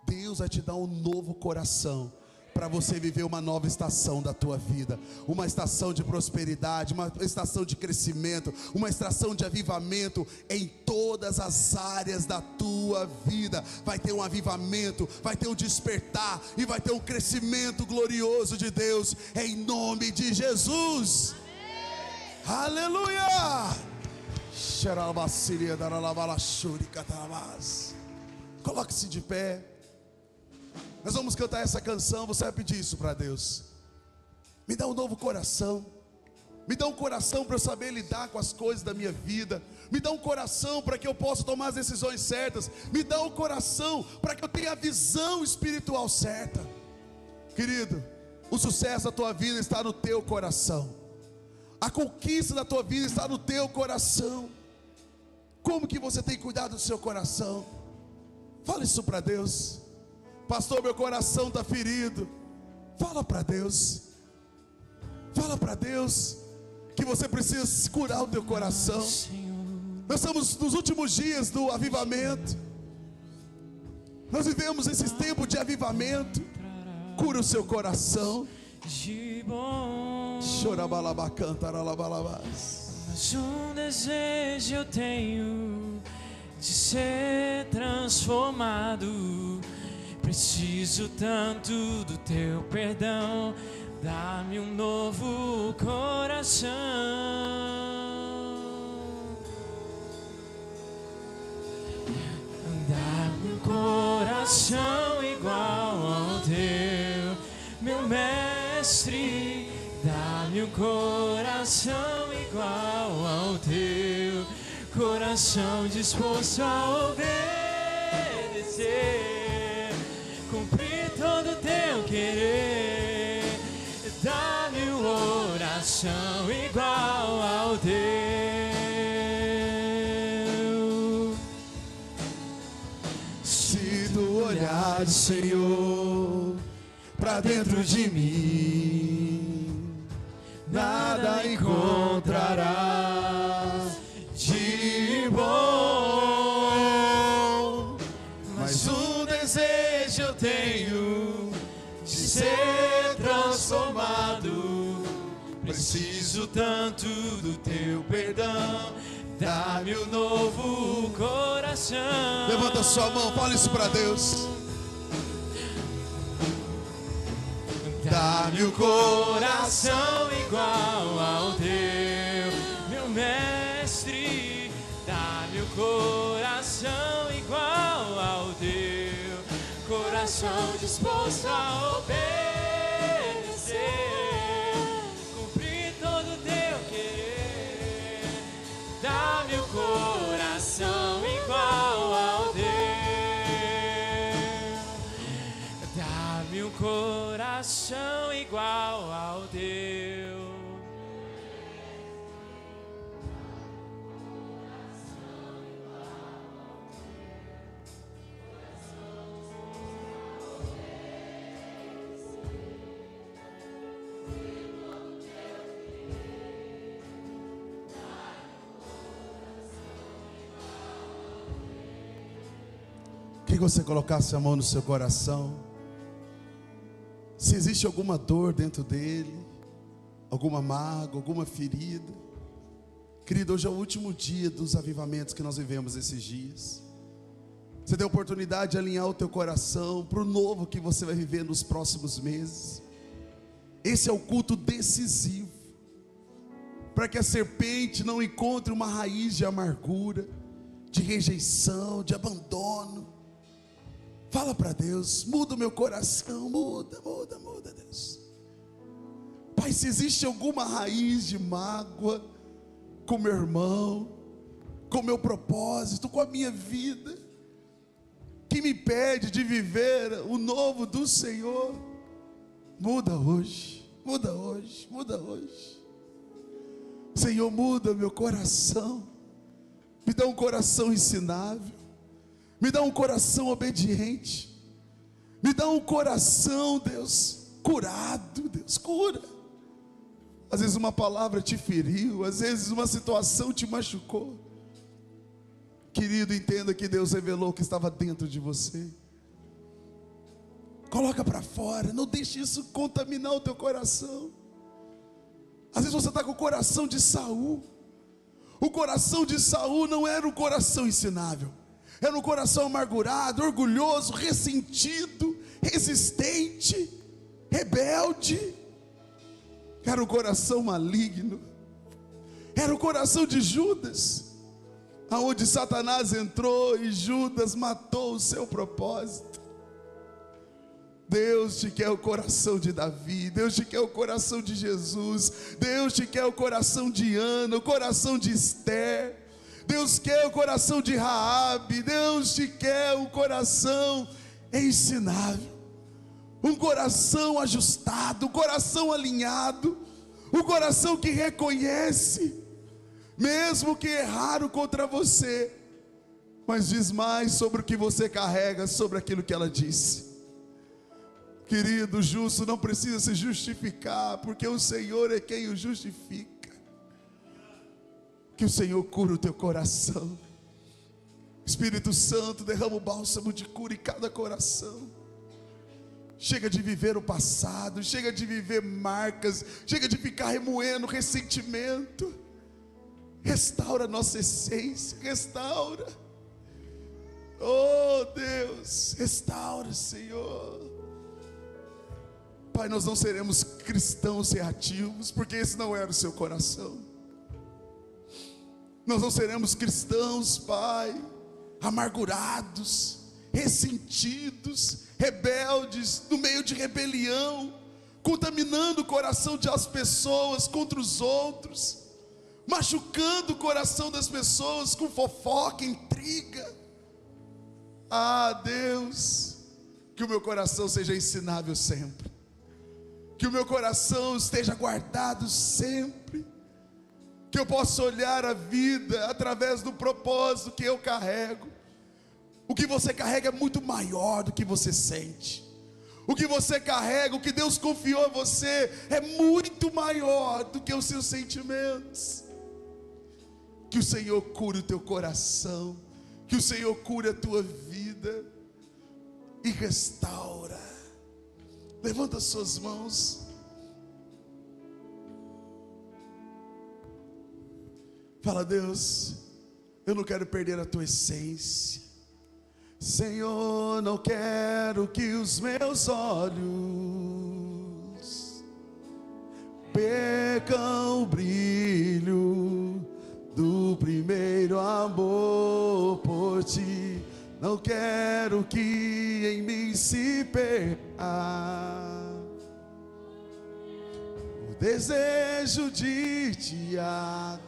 Deus vai te dar um novo coração para você viver uma nova estação da tua vida, uma estação de prosperidade, uma estação de crescimento, uma estação de avivamento em todas as áreas da tua vida. Vai ter um avivamento, vai ter um despertar e vai ter um crescimento glorioso de Deus, em nome de Jesus. Amém. Aleluia. Coloque-se de pé. Nós vamos cantar essa canção. Você vai pedir isso para Deus: me dá um novo coração, me dá um coração para eu saber lidar com as coisas da minha vida, me dá um coração para que eu possa tomar as decisões certas, me dá um coração para que eu tenha a visão espiritual certa. Querido, o sucesso da tua vida está no teu coração, a conquista da tua vida está no teu coração. Como que você tem cuidado do seu coração? Fala isso para Deus. Pastor, meu coração está ferido. Fala para Deus. Fala para Deus que você precisa curar o teu coração. Nós estamos nos últimos dias do avivamento. Nós vivemos esses tempos de avivamento. Cura o seu coração. Mas um desejo eu tenho de ser transformado. Preciso tanto do teu perdão. Dá-me um novo coração. um coração igual ao teu, coração disposto a obedecer, cumprir todo o teu querer. Dá-me um coração igual ao teu. Se tu olhares, Senhor, pra dentro de mim, nada encontrarás de bom, mas um desejo eu tenho de ser transformado. Preciso tanto do teu perdão, Dá-me um novo coração. levanta sua mão, fala isso pra Deus. Dá-me um coração igual ao teu, meu mestre. Dá-me um coração igual ao teu, coração disposto a obedecer, cumprir todo o teu querer. Dá-me um coração igual ao teu. Dá-me um coração igual ao teu. Queria que você colocasse a mão no seu coração. Se existe alguma dor dentro dele, alguma mágoa, alguma ferida. Querido, hoje é o último dia dos avivamentos que nós vivemos esses dias. Você tem a oportunidade de alinhar o teu coração para o novo que você vai viver nos próximos meses. Esse é o culto decisivo, para que a serpente não encontre uma raiz de amargura, de rejeição, de abandono. Fala para Deus, muda o meu coração, muda, Deus. Pai, se existe alguma raiz de mágoa com meu irmão, com meu propósito, com a minha vida, que me impede de viver o novo do Senhor, muda hoje, muda hoje, muda hoje. Senhor, muda meu coração, me dá um coração ensinável, me dá um coração obediente, me dá um coração, Deus, curado. Deus, cura. Às vezes uma palavra te feriu, às vezes uma situação te machucou. Querido, entenda que Deus revelou o que estava dentro de você. Coloca para fora, não deixe isso contaminar o teu coração. Às vezes você está com o coração de Saul. O coração de Saul não era um coração ensinável, era um coração amargurado, orgulhoso, ressentido, resistente, rebelde. Era um coração maligno. Era o coração de Judas, aonde Satanás entrou e Judas matou o seu propósito. Deus te quer o coração de Davi, Deus te quer o coração de Jesus, Deus te quer o coração de Ana, o coração de Esther, Deus quer o coração de Raabe, Deus te quer um coração ensinável, um coração ajustado, um coração alinhado, um coração que reconhece, mesmo que erraram contra você, mas diz mais sobre o que você carrega, sobre aquilo que ela disse. Querido, o justo não precisa se justificar, porque o Senhor é quem o justifica. Que o Senhor cura o teu coração. Espírito Santo, derrama o bálsamo de cura em cada coração. Chega de viver o passado, chega de viver marcas, chega de ficar remoendo ressentimento. Restaura a nossa essência, restaura. Oh Deus, restaura, Senhor. Pai, nós não seremos cristãos reativos, porque esse não era o seu coração. Nós não seremos cristãos, Pai, amargurados, ressentidos, rebeldes, no meio de rebelião, contaminando o coração das pessoas contra os outros, machucando o coração das pessoas com fofoca, intriga. Ah, Deus, que o meu coração seja ensinável sempre, que o meu coração esteja guardado sempre, que eu possa olhar a vida através do propósito que eu carrego. O que você carrega é muito maior do que você sente. O que você carrega, o que Deus confiou a você, é muito maior do que os seus sentimentos. Que o Senhor cure o teu coração, que o Senhor cure a tua vida e restaura. Levanta as suas mãos. Fala: Deus, eu não quero perder a tua essência. Senhor, não quero que os meus olhos percam o brilho do primeiro amor por ti. Não quero que em mim se perca o desejo de te adorar.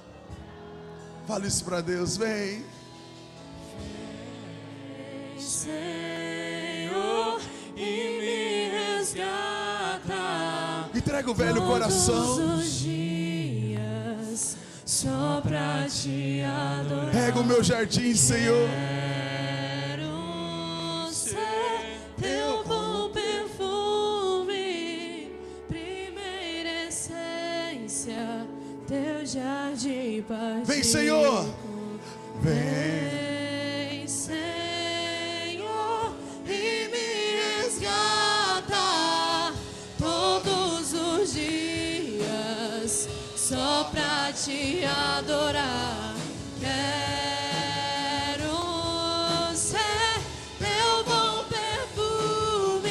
Fala isso para Deus, vem. Senhor, e me resgata. Entrega o velho coração. Todos os dias, só pra te adorar. Rega o meu jardim, Senhor. Quero ser teu bom perfume, primeira essência, teu jardim partido. Vem, Senhor. Vem. Vem, Senhor, e me resgata todos os dias, só pra te adorar. Quero ser teu bom perfume,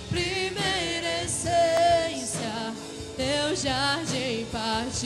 primeira essência, teu jardim partido.